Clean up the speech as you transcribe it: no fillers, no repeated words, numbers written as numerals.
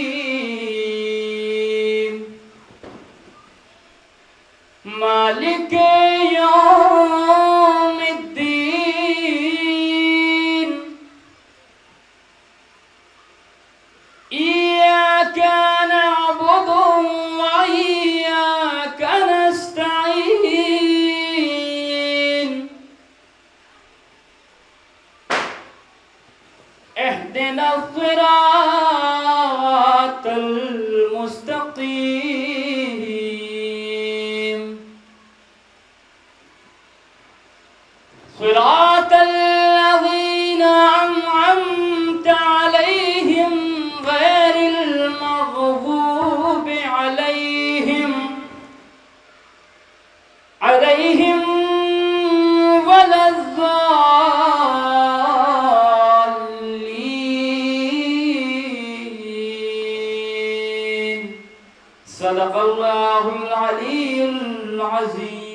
الرحيم مالك يوم الدين إياك نعبد وإياك نستعين اهدنا الصراط المستقيم صراط الذين أنعمت عليهم غير المغضوب عليهم ولا الضالين صدق الله العلي العظيم.